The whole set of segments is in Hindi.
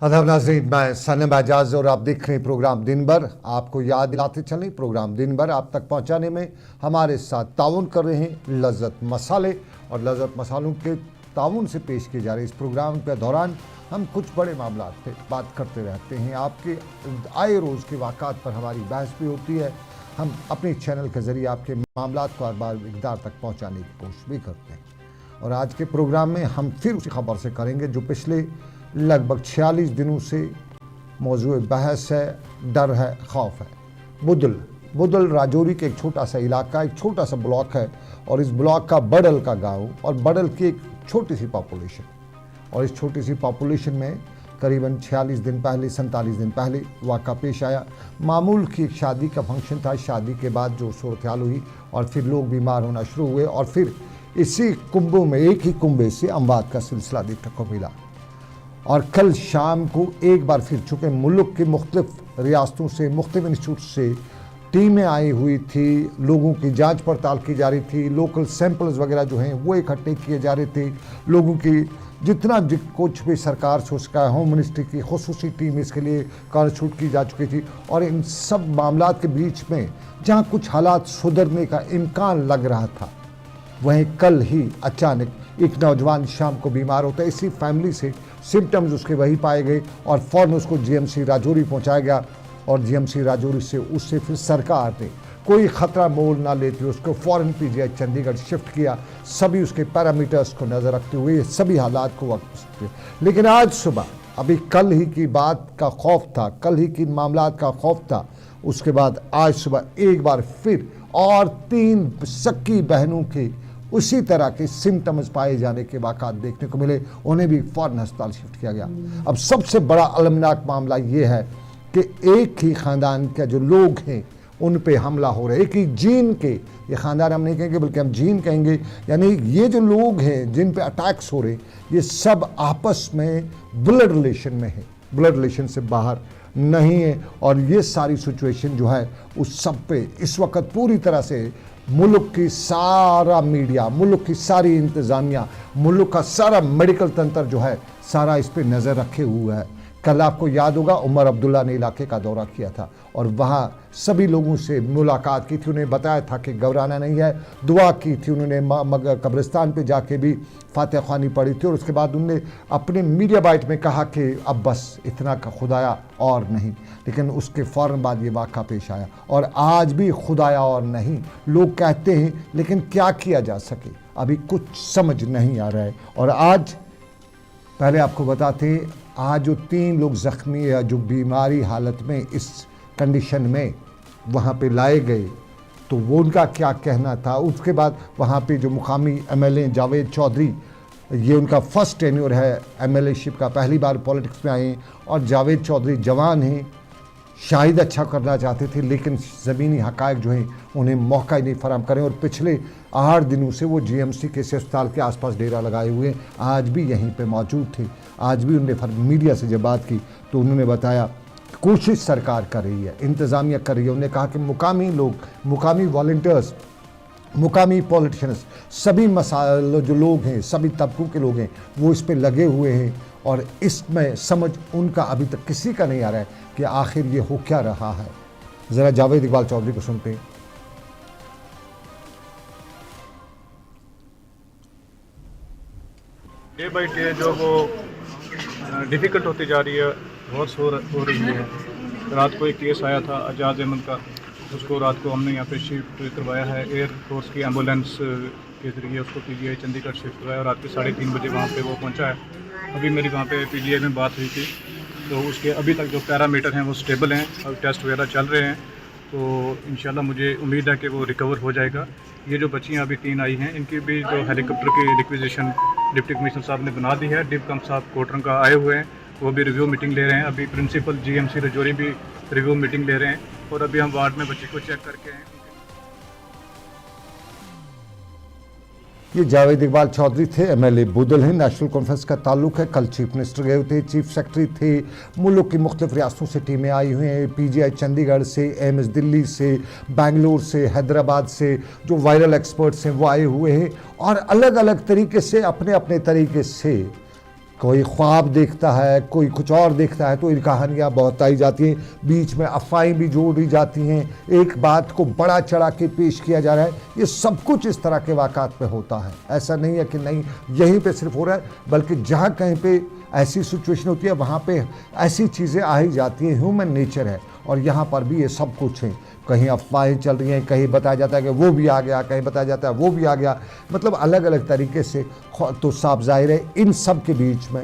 अदब नाज़रीन, मैं सनम एजाज और आप देख रहे हैं प्रोग्राम दिन भर। आपको याद दिलाते चलें, प्रोग्राम दिन भर आप तक पहुंचाने में हमारे साथ ताउन कर रहे हैं लज़्ज़त मसाले, और लज़्ज़त मसालों के ताउन से पेश किए जा रहे इस प्रोग्राम के दौरान हम कुछ बड़े मामला पे बात करते रहते हैं। आपके आए रोज़ के वाक़ात पर हमारी बहस भी होती है। हम अपने चैनल के ज़रिए आपके मामला को हर बार इक़दार तक पहुँचाने की कोशिश भी करते हैं। और आज के प्रोग्राम में हम फिर उसी खबर से करेंगे जो पिछले लगभग 46 दिनों से मौजूद बहस है, डर है, खौफ है। बुदल राजौरी के एक छोटा सा इलाका, एक छोटा सा ब्लॉक है, और इस ब्लॉक का बडल का गांव और बडल की एक छोटी सी पॉपुलेशन, और इस छोटी सी पॉपुलेशन में करीबन 47 दिन पहले वाक़ा पेश आया। मामूल की एक शादी का फंक्शन था। शादी के बाद जो सूरत हाल हुई और फिर लोग बीमार होना शुरू हुए, और फिर इसी कुंभों में एक ही कुंभे से अमवात का सिलसिला देखने को मिला। और कल शाम को एक बार फिर चूँकि मुल्क के मुख्तलिफ रियासतों से, मुख्तलिफ इंस्टीट्यूट से टीमें आई हुई थी, लोगों की जांच पड़ताल की जा रही थी, लोकल सैंपल्स वगैरह जो हैं वो इकट्ठे किए जा रहे थे, लोगों की जितना कुछ भी सरकार से उसका होम मिनिस्ट्री की खुसूसी टीम इसके लिए कांस्टिट्यूट की जा चुकी थी। और इन सब मामलों के बीच में जहाँ कुछ हालात सुधरने का इम्कान लग रहा था, वहीं कल ही अचानक एक नौजवान शाम को बीमार होता है। इसी फैमिली से सिम्टम्स उसके वही पाए गए और फ़ौरन उसको जीएमसी राजौरी पहुंचाया गया, और जीएमसी राजौरी से उससे फिर सरकार ने कोई ख़तरा मोल ना लेते हुए उसको फ़ौरन पीजीआई चंडीगढ़ शिफ्ट किया, सभी उसके पैरामीटर्स को नज़र रखते हुए, सभी हालात को वक्त। लेकिन आज सुबह, अभी कल ही की बात का खौफ था, कल ही की मामलात का खौफ था, उसके बाद आज सुबह एक बार फिर और 3 सक्की बहनों के उसी तरह के सिम्टम्स पाए जाने के वाक़ात देखने को मिले, उन्हें भी फ़ौरन अस्पताल शिफ्ट किया गया। अब सबसे बड़ा अलमनाक मामला ये है कि एक ही ख़ानदान के जो लोग हैं उन पे हमला हो रहा है, एक ही जीन के, ये ख़ानदान हम नहीं कहेंगे बल्कि हम जीन कहेंगे, यानी ये जो लोग हैं जिन पे अटैक्स हो रहे, ये सब आपस में ब्लड रिलेशन में है, ब्लड रिलेशन से बाहर नहीं है। और ये सारी सिचुएशन जो है उस सब पे इस वक्त पूरी तरह से मुल्क की सारा मीडिया, मुल्क की सारी इंतज़ामिया, मुल्क का सारा मेडिकल तंत्र जो है सारा इस पे नज़र रखे हुए है। कल आपको याद होगा उमर अब्दुल्ला ने इलाके का दौरा किया था और वहाँ सभी लोगों से मुलाकात की थी, उन्हें बताया था कि घबराना नहीं है, दुआ की थी उन्होंने, कब्रिस्तान पे जाके भी फातिहा ख़्वानी पढ़ी थी, और उसके बाद उन्होंने अपने मीडिया बाइट में कहा कि अब बस इतना का खुदाया और नहीं। लेकिन उसके फ़ौरन बाद ये वाक़ा पेश आया, और आज भी खुदाया और नहीं लोग कहते हैं, लेकिन क्या किया जा सके अभी कुछ समझ नहीं आ रहा है। और आज पहले आपको बताते हैं, आज जो 3 लोग ज़ख्मी या जो बीमारी हालत में इस कंडीशन में वहाँ पे लाए गए, तो वो उनका क्या कहना था। उसके बाद वहाँ पे जो मुकामी एमएलए जावेद चौधरी, ये उनका फर्स्ट टेन्योर है एमएलए शिप का, पहली बार पॉलिटिक्स में आए हैं, और जावेद चौधरी जवान हैं, शायद अच्छा करना चाहते थे, लेकिन ज़मीनी हक़ाइक़ जो हैं उन्हें मौका ही नहीं फराहम करें। और पिछले 8 दिनों से वो जीएमसी के अस्पताल के आसपास डेरा लगाए हुए, आज भी यहीं पे मौजूद थे। आज भी उन्होंने मीडिया से जब बात की तो उन्होंने बताया कोशिश सरकार कर रही है, इंतज़ामिया कर रही है। उन्होंने कहा कि मुकामी लोग, मुकामी वॉलंटियर्स, मुकामी पॉलिटिशियंस, सभी मसाइल जो लोग हैं, सभी तबकों के लोग हैं, वो इस पे लगे हुए हैं, और इसमें समझ उनका अभी तक किसी का नहीं आ रहा है कि आखिर ये हो क्या रहा है। ज़रा जावेद इकबाल चौधरी को सुनते हैं। डे बाई डे जो वो डिफ़िकल्ट होती जा रही है, बहुत हो रही है। रात को एक केस आया था अजाज अहमद का, उसको रात को हमने यहाँ पे शिफ्ट करवाया है, एयरफोर्स की एम्बुलेंस के ज़रिए उसको पीजीआई चंडीगढ़ शिफ्ट करवाया, और रात के 3:30 बजे वहाँ पे वो पहुँचा है। अभी मेरी वहाँ पे पीजीआई में बात हुई थी, तो उसके अभी तक जो पैरामीटर हैं वो स्टेबल हैं, और टेस्ट वगैरह चल रहे हैं, तो इंशाल्लाह मुझे उम्मीद है कि वो रिकवर हो जाएगा। ये जो बच्चियाँ अभी 3 आई हैं, इनकी भी जो हेलीकॉप्टर की रिक्विजिशन डिप्टी कमिश्नर साहब ने बना दी है, डिप कम साहब कोटरंगा आए हुए हैं, वो भी रिव्यू मीटिंग ले रहे हैं। अभी प्रिंसिपल जीएमसी राजौरी भी रिव्यू मीटिंग ले रहे हैं, और अभी हम वार्ड में बच्ची को चेक करके हैं। ये जावेद इकबाल चौधरी थे, एमएलए बुदल हैं, नेशनल कॉन्फ्रेंस का ताल्लुक है। कल चीफ मिनिस्टर गए थे, चीफ सेक्रेटरी थे, मुल्क की मुख्तलिफ रियासतों से टीमें आई हुई हैं, पीजीआई चंडीगढ़ से, एम्स दिल्ली से, बेंगलोर से, हैदराबाद से, जो वायरल एक्सपर्ट्स हैं वो आए हुए हैं, और अलग अलग तरीके से अपने अपने तरीके से कोई ख्वाब देखता है, कोई कुछ और देखता है, तो इन कहानियाँ बहुत आई जाती हैं, बीच में अफवाहें भी जोड़ी जाती हैं, एक बात को बड़ा चढ़ा के पेश किया जा रहा है। ये सब कुछ इस तरह के वाक़ात पे होता है। ऐसा नहीं है कि नहीं यहीं पे सिर्फ हो रहा है, बल्कि जहाँ कहीं पे ऐसी सिचुएशन होती है वहाँ पे ऐसी चीज़ें आ ही जाती हैं, ह्यूमन नेचर है। और यहाँ पर भी ये सब कुछ है, कहीं अफवाहें चल रही हैं, कहीं बताया जाता है कि वो भी आ गया, कहीं बताया जाता है वो भी आ गया, मतलब अलग अलग तरीके से। तो साफ जाहिर है इन सब के बीच में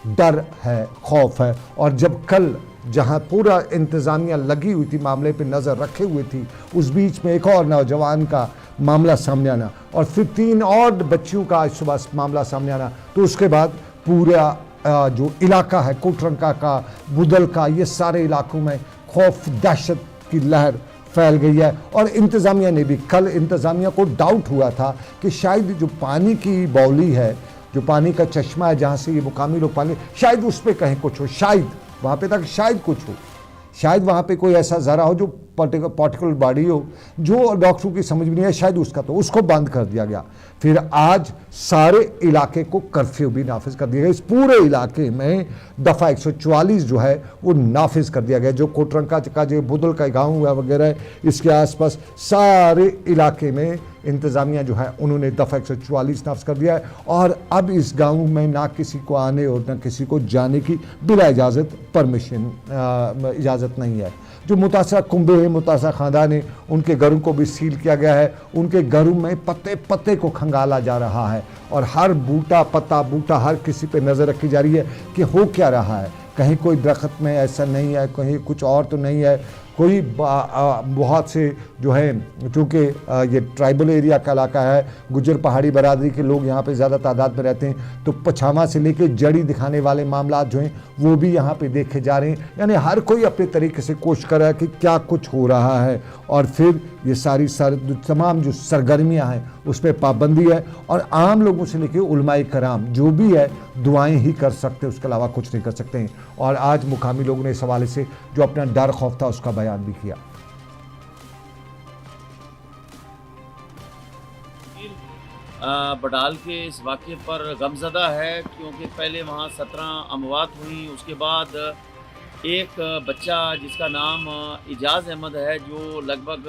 डर है, खौफ है। और जब कल जहाँ पूरा इंतज़ामिया लगी हुई थी, मामले पे नज़र रखे हुए थी, उस बीच में एक और नौजवान का मामला सामने आना और फिर 3 और बच्चियों का आज सुबह मामला सामने आना, तो उसके बाद पूरा जो इलाका है, कोटरंका का, बुदल का, ये सारे इलाकों में खौफ, दहशत की लहर फैल गई है। और इंतज़ामिया ने भी, कल इंतज़ामिया को डाउट हुआ था कि शायद जो पानी की बाउली है, जो पानी का चश्मा है जहाँ से ये मुकामी लोग पानी, शायद उस पर कहीं कुछ हो, शायद वहाँ पे तक शायद कुछ हो, शायद वहाँ पे कोई ऐसा ज़रा हो जो पार्टिकुलर बॉडी हो जो डॉक्टरों की समझ में नहीं है, शायद उसका, तो उसको बंद कर दिया गया। फिर आज सारे इलाके को कर्फ्यू भी नाफिज कर दिया गया। इस पूरे इलाके में दफ़ा 144 जो है वो नाफिज कर दिया गया। जो कोटरंका का, जो बुदल का गाँव हुआ वगैरह, इसके आसपास सारे इलाके में इंतज़ामिया जो है उन्होंने दफ़ा 144 नाफिज कर दिया है। और अब इस गाँव में ना किसी को आने और ना किसी को जाने की बिला इजाज़त परमिशन इजाज़त नहीं है। जो मुतासरा कुंबे हैं, मुतासरा ख़ानदान है, उनके घरों को भी सील किया गया है। उनके घरों में पत्ते पत्ते को खंगाला जा रहा है और हर बूटा, पत्ता बूटा, हर किसी पे नज़र रखी जा रही है कि हो क्या रहा है। कहीं कोई दरख्त में ऐसा नहीं है, कहीं कुछ और तो नहीं है। कोई बहुत से जो है, चूँकि ये ट्राइबल एरिया का इलाका है, गुज्जर पहाड़ी बरादरी के लोग यहाँ पे ज़्यादा तादाद में रहते हैं, तो पछामा से लेके जड़ी दिखाने वाले मामला जो हैं वो भी यहाँ पे देखे जा रहे हैं। यानी हर कोई अपने तरीके से कोशिश कर रहा है कि क्या कुछ हो रहा है। और फिर ये सारी तमाम जो सरगर्मियाँ हैं उस पर पाबंदी है और आम लोगों से लेके उलमाए कराम जो भी है दुआएं ही कर सकते, उसके अलावा कुछ नहीं कर सकते हैं। और आज मुकामी लोगों ने इस हवाले से जो अपना डर खौफ था उसका बयान भी किया। बडाल के इस वाक़े पर गमज़दा है क्योंकि पहले वहाँ 17 अमवात हुई, उसके बाद एक बच्चा जिसका नाम इजाज़ अहमद है जो लगभग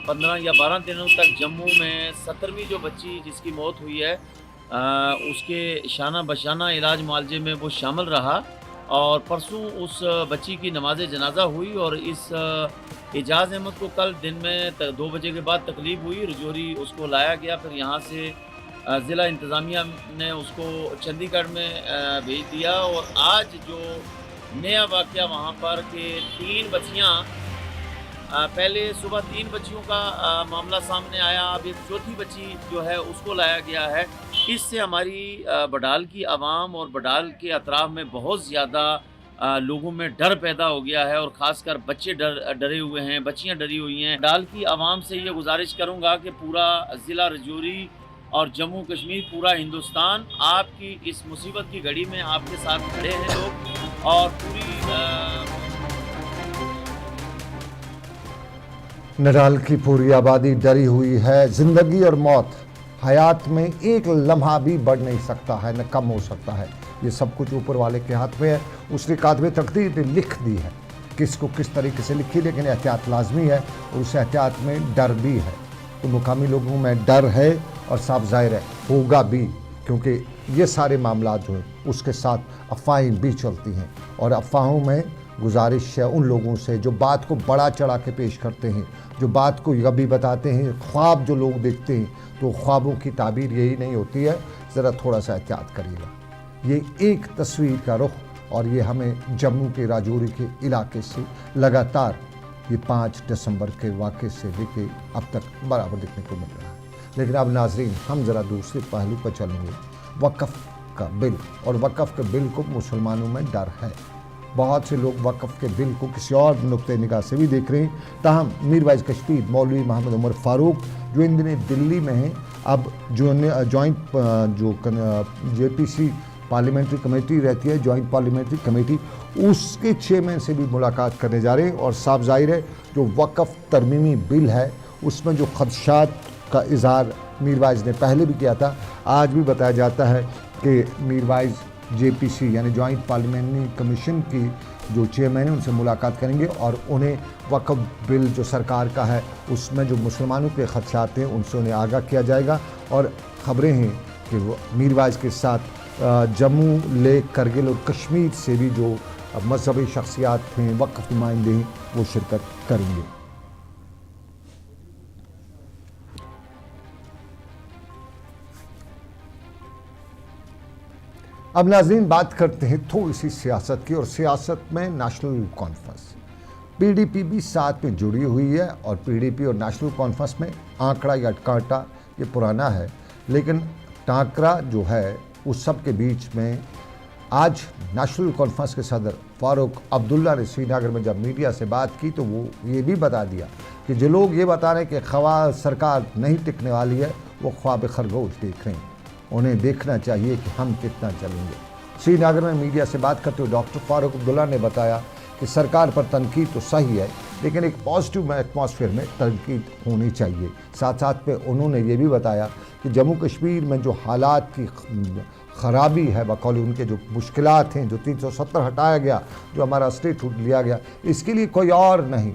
15 या 12 दिनों तक जम्मू में 17वीं जो बच्ची जिसकी मौत हुई है उसके शाना बशाना इलाज मुआलजे में वो शामिल रहा। और परसों उस बच्ची की नमाज जनाजा हुई और इस इजाज़ अहमद को कल दिन में 2 बजे के बाद तकलीफ़ हुई, रजौरी उसको लाया गया। फिर यहाँ से ज़िला इंतज़ामिया ने उसको चंडीगढ़ में भेज दिया। और आज जो नया वाक़या वहाँ पर कि 3 बच्चियाँ, पहले सुबह 3 बच्चियों का मामला सामने आया, अब एक चौथी बच्ची जो है उसको लाया गया है। इससे हमारी बडाल की आवाम और बडाल के अतराफ़ में बहुत ज़्यादा लोगों में डर पैदा हो गया है और ख़ासकर बच्चे डरे हुए हैं, बच्चियां डरी हुई हैं। बडाल की आवाम से ये गुजारिश करूंगा कि पूरा ज़िला रजौरी और जम्मू कश्मीर, पूरा हिंदुस्तान आपकी इस मुसीबत की घड़ी में आपके साथ खड़े हैं लोग। और पूरी नडाल की पूरी आबादी डरी हुई है। ज़िंदगी और मौत, हयात में एक लम्हा भी बढ़ नहीं सकता है, न कम हो सकता है। ये सब कुछ ऊपर वाले के हाथ में है। उसने कातबे तकदीर ने लिख दी है, किसको किस तरीके से लिखी, लेकिन एहतियात लाजमी है और उस एहतियात में डर भी है। तो मुकामी लोगों में डर है और साफ ज़ाहिर है होगा भी, क्योंकि ये सारे मामला जो हैं उसके साथ अफवाहें भी चलती हैं। और अफवाहों में गुजारिश है उन लोगों से जो बात को बड़ा चढ़ा के पेश करते हैं, जो बात को कभी बताते हैं, ख्वाब जो लोग देखते हैं, तो ख्वाबों की ताबीर यही नहीं होती है। ज़रा थोड़ा सा एहतियात करिएगा। ये एक तस्वीर का रुख, और ये हमें जम्मू के राजौरी के इलाके से लगातार ये 5 दिसंबर के वाक़े से लेके अब तक बराबर देखने को मिल रहा है। लेकिन अब नाजरीन, हम ज़रा दूसरे पहलू पर चलेंगे, वक़्फ़ का बिल। और वक़्फ़ के बिल को मुसलमानों में डर है। बहुत से लोग वक़्फ़ के बिल को किसी और नुक्ते निगाह से भी देख रहे हैं। ताहम मीरवाइज़ कश्मीर, मौलवी मोहम्मद उमर फ़ारूक जो इन दिनों दिल्ली में हैं, अब जो जॉइंट जो JPC पार्लियामेंट्री कमेटी रहती है, जॉइंट पार्लियामेंट्री कमेटी, उसके चेयरमैन से भी मुलाकात करने जा रहे हैं। और साफ ज़ाहिर है जो वक़्फ़ तरमीमी बिल है उसमें जो ख़दशात का इज़हार मीरवाइज़ ने पहले भी किया था, आज भी बताया जाता है कि मीरवाइज़ JPC यानी जॉइंट पार्लियामेंट्री कमीशन की जो चेयरमैन है उनसे मुलाकात करेंगे और उन्हें वक्फ बिल जो सरकार का है उसमें जो मुसलमानों के खदशात हैं उनसे उन्हें आगाह किया जाएगा। और ख़बरें हैं कि वो मीरवाइज के साथ जम्मू, लेह, करगिल और कश्मीर से भी जो मजहबी शख्सियात हैं, वक्फ नुमाइंदे हैं, वो शिरकत करेंगे। अब नाज़रीन बात करते हैं थोड़ी सी सियासत की, और सियासत में नेशनल कॉन्फ्रेंस PDP भी साथ में जुड़ी हुई है। और PDP और नेशनल कॉन्फ्रेंस में आंकड़ा या कांटा ये पुराना है, लेकिन टाकरा जो है उस सब के बीच में आज नेशनल कॉन्फ्रेंस के सदर फारूक अब्दुल्ला ने श्रीनगर में जब मीडिया से बात की तो वो ये भी बता दिया कि जो लोग ये बता रहे हैं कि सरकार नहीं टिकने वाली है वो ख्वाब खरगोश देख रहे हैं, उन्हें देखना चाहिए कि हम कितना चलेंगे। श्रीनगर में मीडिया से बात करते हुए डॉक्टर फारूक अब्दुल्ला ने बताया कि सरकार पर तनकीद तो सही है, लेकिन एक पॉजिटिव एटमॉस्फेयर में तनकीद होनी चाहिए। साथ साथ में उन्होंने ये भी बताया कि जम्मू कश्मीर में जो हालात की ख़राबी है, बकौल उनके जो मुश्किलात हैं, जो 370 हटाया गया, जो हमारा स्टेटहुड लिया गया, इसके लिए कोई और नहीं,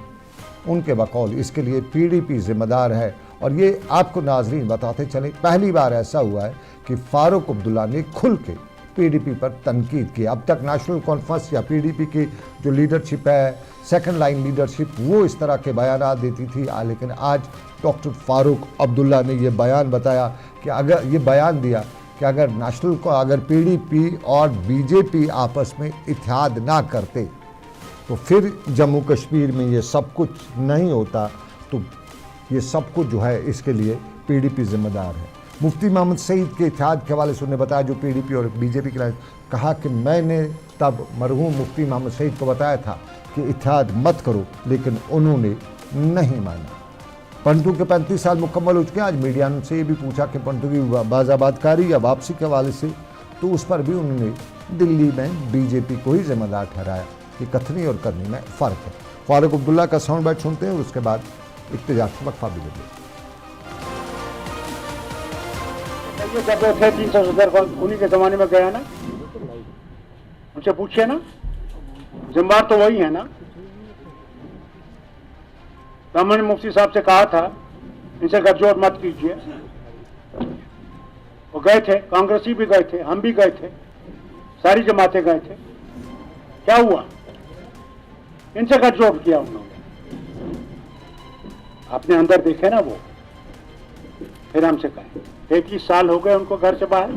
उनके बकौल इसके लिए PDP जिम्मेदार है। और ये आपको नाजरीन बताते चले, पहली बार ऐसा हुआ है कि फारूक अब्दुल्ला ने खुल के PDP पर तनकीद की। अब तक नेशनल कॉन्फ्रेंस या PDP की जो लीडरशिप है, सेकंड लाइन लीडरशिप, वो इस तरह के बयान देती थी, लेकिन आज डॉक्टर फारूक अब्दुल्ला ने ये बयान बताया कि अगर ये बयान दिया कि अगर PDP और BJP आपस में इत्तेहाद ना करते तो फिर जम्मू कश्मीर में ये सब कुछ नहीं होता, तो ये सब कुछ जो है इसके लिए PDP जिम्मेदार है। मुफ्ती मोहम्मद सईद के इत्तेहाद के हवाले से उन्होंने बताया, जो PDP और BJP के लिए कहा कि मैंने तब मरहूम मुफ्ती मोहम्मद सईद को बताया था कि इत्तेहाद मत करो, लेकिन उन्होंने नहीं माना। पंटू के 35 साल मुकम्मल हो चुके हैं। आज मीडिया से ये भी पूछा कि पंटू की बाज़ाबादकारी या वापसी के हवाले से, तो उस पर भी उन्होंने दिल्ली में BJP को ही जिम्मेदार ठहराया कि कथनी और करनी में फ़र्क है। फारूक अब्दुल्ला का साउंड बाइट सुनते हैं और उसके बाद इत्तेजाज वक्फा भी लेंगे। जब वो थे 370 उन्हीं के ज़माने में गया ना, उनसे पूछिए ना, जिम्मेदार तो वही है ना। तो हमने मुफ्ती साहब से कहा था इनसे गठजोड़ मत कीजिए। वो गए थे, कांग्रेसी भी गए थे, हम भी गए थे, सारी जमातें गए थे, क्या हुआ? इनसे गठजोड़ किया उन्होंने। अपने अंदर देखे ना वो, फिर हमसे कहे 31 साल हो गए उनको घर से बाहर,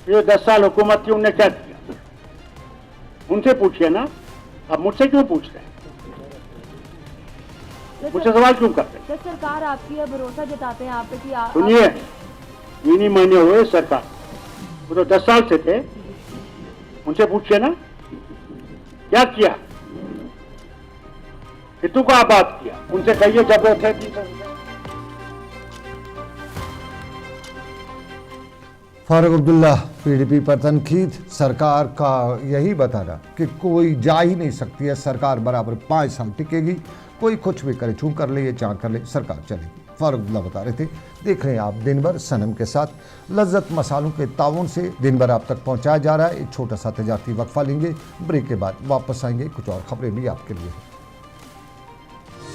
ये 10 साल हुकूमत थी, उनने क्या किया? उनसे पूछिए ना, अब मुझसे क्यों पूछ रहे हैं? मुझसे सवाल क्यों करते हैं? सरकार आपकी है, भरोसा जताते हैं आप पे कि आप सुनिए, 3 महीने हुए सरकार, वो तो 10 साल से थे, उनसे पूछिए ना क्या किया, कितु को आबाद किया, उनसे कहिए जब वो थे 300। फारूक अब्दुल्ला PDP पर तनकीद, सरकार का यही बताना कि कोई जा ही नहीं सकती है, सरकार बराबर 5 साल टिकेगी, कोई कुछ भी करे, छू कर ले या चाह कर ले, सरकार चलेगी। फारूक अब्दुल्ला बता रहे थे। देख रहे हैं आप दिन भर सनम के साथ लज्जत मसालों के ताउन से दिन भर आप तक पहुंचाया जा रहा है। एक छोटा सा तजारती वक्फा लेंगे, ब्रेक के बाद वापस आएंगे, कुछ और खबरें भी आपके लिए हैं।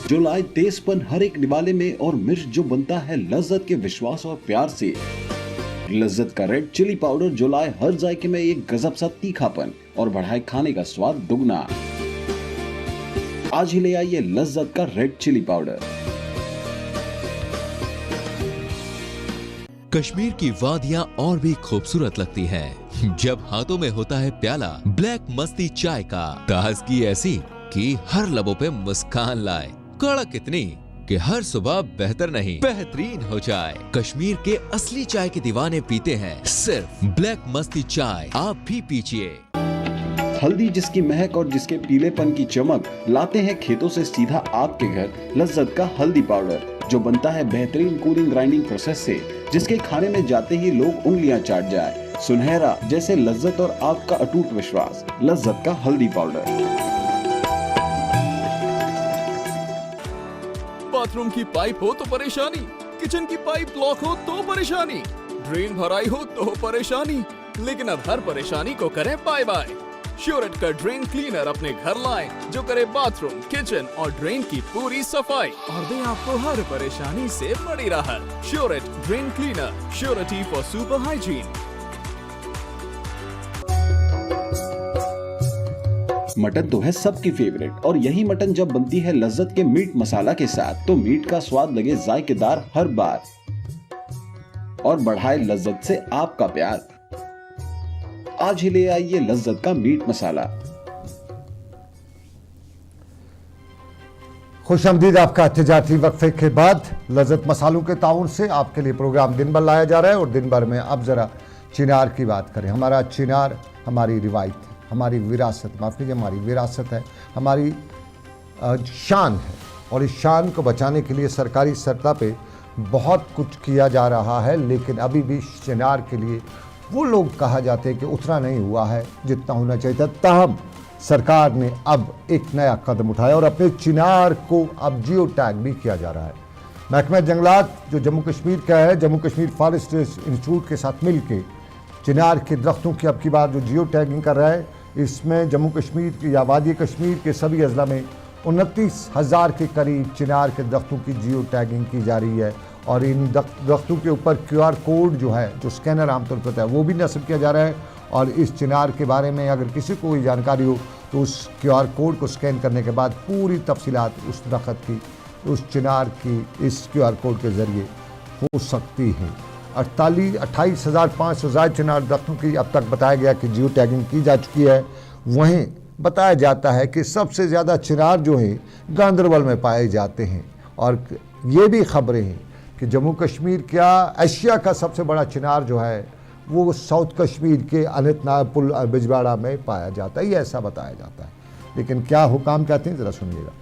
जो लाए तेजपन हर एक निवाले में और मिर्च जो बनता है लज्जत के विश्वास और प्यार से। लज्जत का रेड चिली पाउडर जो लाए हर जायके में एक गजब सा तीखापन और बढ़ाए खाने का स्वाद दुगना। आज ही ले आइए लज्जत का रेड चिली पाउडर। कश्मीर की वादियां और भी खूबसूरत लगती हैं जब हाथों में होता है प्याला ब्लैक मस्ती चाय का। ताजगी ऐसी कि हर लबों पे मुस्कान लाए, कड़क इतनी कि हर सुबह बेहतर नहीं बेहतरीन हो जाए। कश्मीर के असली चाय के दीवाने पीते हैं सिर्फ ब्लैक मस्ती चाय, आप भी पीजिए। हल्दी जिसकी महक और जिसके पीलेपन की चमक लाते हैं खेतों से सीधा आपके घर लज्जत का हल्दी पाउडर जो बनता है बेहतरीन कूलिंग ग्राइंडिंग प्रोसेस से, जिसके खाने में जाते ही लोग उंगलियां चाट जाए। सुनहरा जैसे लज्जत और आपका अटूट विश्वास, लज्जत का हल्दी पाउडर। बाथरूम की पाइप हो तो परेशानी, किचन की पाइप ब्लॉक हो तो परेशानी, ड्रेन भराई हो तो परेशानी, लेकिन अब हर परेशानी को करें बाय बाय। श्योरेट का ड्रेन क्लीनर अपने घर लाएं, जो करे बाथरूम, किचन और ड्रेन की पूरी सफाई और दे आपको हर परेशानी से बड़ी राहत। श्योरेट drain cleaner, surety for super hygiene. Mutton तो है सबकी फेवरेट और यही मटन जब बनती है लज्जत के मीट मसाला के साथ तो मीट का स्वाद लगे जायकेदार हर बार और बढ़ाए लज्जत से आपका प्यार। आज ही ले आइए लज्जत का मीट मसाला। खुशआमदीद आपका तिजारती वक्फे के बाद लज्जत मसालों के ताउन से आपके लिए प्रोग्राम दिन भर लाया जा रहा है और दिन भर में अब जरा चिनार की बात करें। हमारा चिनार हमारी रिवायत है, हमारी विरासत, माफ़ कीजिए हमारी विरासत है, हमारी शान है और इस शान को बचाने के लिए सरकारी सतह पे बहुत कुछ किया जा रहा है, लेकिन अभी भी चिनार के लिए वो लोग कहा जाते हैं कि उतना नहीं हुआ है जितना होना चाहिए था। ताहम सरकार ने अब एक नया कदम उठाया और अपने चिनार को अब जियो टैग भी किया जा रहा है। महकमा जंगलात जो जम्मू कश्मीर का है, जम्मू कश्मीर फॉरेस्ट इंस्टीट्यूट के साथ मिलकर चिनार के दरख्तों की अब की बार जो जियो टैगिंग कर रहा है, इसमें जम्मू कश्मीर या वादी कश्मीर के सभी अजला में 29,000 के करीब चिनार के दरख्तों की जियो टैगिंग की जा रही है और इन दरख्तों के ऊपर QR कोड जो है, जो स्कैनर आमतौर पर होता है, वो भी नस्ब किया जा रहा है। और इस चिनार के बारे में अगर किसी को कोई जानकारी हो तो उस QR कोड को स्कैन करने के बाद पूरी तफसीलात उस दरख्त की, उस चिनार की इस QR कोड के ज़रिए हो सकती है। 28,500 ज़ायद चिनार दरख्तों की अब तक बताया गया कि जियो टैगिंग की जा चुकी है। वहीं बताया जाता है कि सबसे ज़्यादा चिनार जो है गांदरबल में पाए जाते हैं और ये भी खबरें हैं कि जम्मू कश्मीर क्या एशिया का सबसे बड़ा चिनार जो है वो साउथ कश्मीर के अनंतनाग पुल बिजवाड़ा में पाया जाता है, ये ऐसा बताया जाता है। लेकिन क्या हुकाम कहते हैं ज़रा सुनिएगा।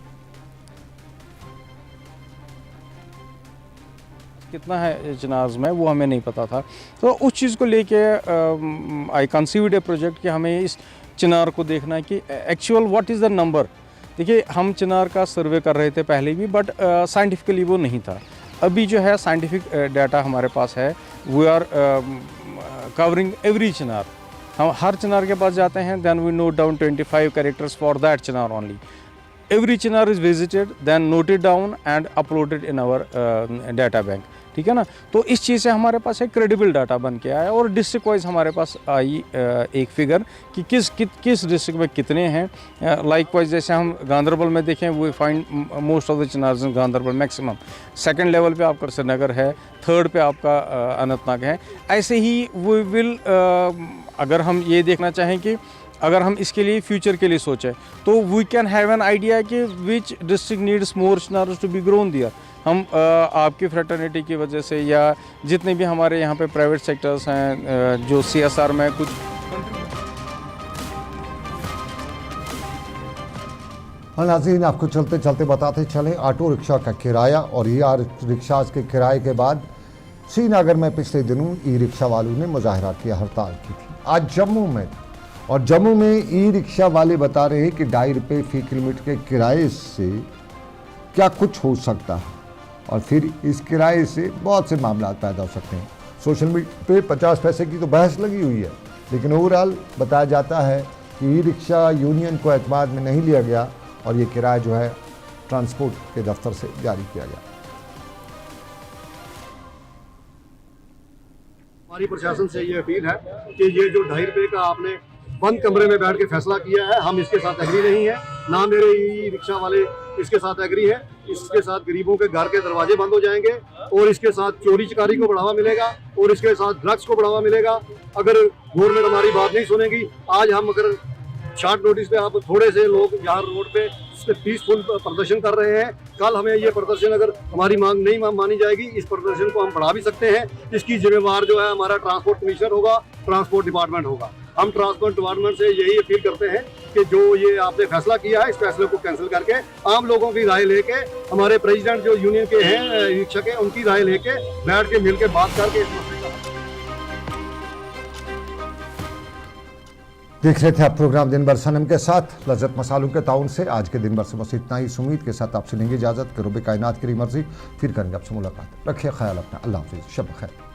कितना है चिनार्स में वो हमें नहीं पता था, तो उस चीज़ को लेके आई कंसीव्ड ए प्रोजेक्ट कि हमें इस चिनार को देखना है कि actual what is the number. देखिए हम चिनार का सर्वे कर रहे थे पहले भी, बट साइंटिफिकली वो नहीं था। अभी जो है साइंटिफिक डाटा हमारे पास है, we are covering every chinar. हम हर चिनार के पास जाते हैं, then we note down 25 characters for that chinar only. Every chinar is visited, then noted down and uploaded in our data bank, ठीक है ना। तो इस चीज़ से हमारे पास एक क्रेडिबल डाटा बन के आया और डिस्ट्रिक्ट वाइज हमारे पास आई एक फिगर कि किस डिस्ट्रिक्ट में कितने हैं। लाइक वाइज जैसे हम गांदरबल में देखें, we find most of the chinars in Ganderbal maximum. Second level पे आपका श्रीनगर है, थर्ड पे आपका अनंतनाग है। ऐसे ही वी विल अगर हम ये देखना चाहें कि अगर हम इसके लिए फ्यूचर के लिए सोचें तो we can have an idea कि which district needs more chinars to be grown there. हम आपकी फ्रेटर्निटी की वजह से या जितने भी हमारे यहाँ पे प्राइवेट सेक्टर्स हैं जो CSR में कुछ नाज़रीन, आपको चलते चलते बताते चलें ऑटो रिक्शा का किराया और ई रिक्शा के किराए के बाद श्रीनगर में पिछले दिनों ई रिक्शा वालों ने मुजाहरा किया, हड़ताल की थी। आज जम्मू में और जम्मू में ई रिक्शा वाले बता रहे हैं कि 2.5 रुपये फी किलोमीटर के किराए से क्या कुछ हो सकता है और फिर इस किराए से बहुत से मामला पैदा हो सकते हैं। सोशल मीडिया पे 50 पैसे की तो बहस लगी हुई है, लेकिन ओवरऑल बताया जाता है कि ई रिक्शा यूनियन को एतमाद में नहीं लिया गया और ये किराया जो है ट्रांसपोर्ट के दफ्तर से जारी किया गया। हमारी प्रशासन से ये अपील है कि ये जो 2.5 रुपये का आपने बंद कमरे में बैठ के फैसला किया है, हम इसके साथ एग्री नहीं है। ना मेरे ई रिक्शा वाले इसके साथ एग्री है। इसके साथ गरीबों के घर के दरवाजे बंद हो जाएंगे और इसके साथ चोरी चकारी को बढ़ावा मिलेगा और इसके साथ ड्रग्स को बढ़ावा मिलेगा अगर गवर्नमेंट हमारी बात नहीं सुनेगी। आज हम अगर शॉर्ट नोटिस पे आप थोड़े से लोग यहाँ रोड पे पीसफुल प्रदर्शन कर रहे हैं, कल हमें ये प्रदर्शन अगर हमारी मांग नहीं मानी जाएगी, इस प्रदर्शन को हम बढ़ा भी सकते हैं। इसकी जिम्मेवार जो है हमारा ट्रांसपोर्ट कमिश्नर होगा, ट्रांसपोर्ट डिपार्टमेंट होगा। हम ट्रांसपोर्ट डिपार्टमेंट से यही अपील करते हैं कि जो ये आपने फैसला किया है, इस फैसले को कैंसिल करके आम लोगों की राय लेके, हमारे प्रेसिडेंट जो यूनियन के हैं रिक्शा के, उनकी राय लेके बैठ के मिल के बात करके इस मसले का देख रहे थे आप प्रोग्राम दिन भर सनम के साथ लज्जत मसालों के ताउन से। आज के दिन भर से बस इतना ही। उम्मीद के साथ आपसे लेंगे इजाजत। करो बे कायनात की मर्जी, फिर करेंगे आपसे मुलाकात। रखिए ख्याल अपना। अल्लाह हाफिज़, शब खैर।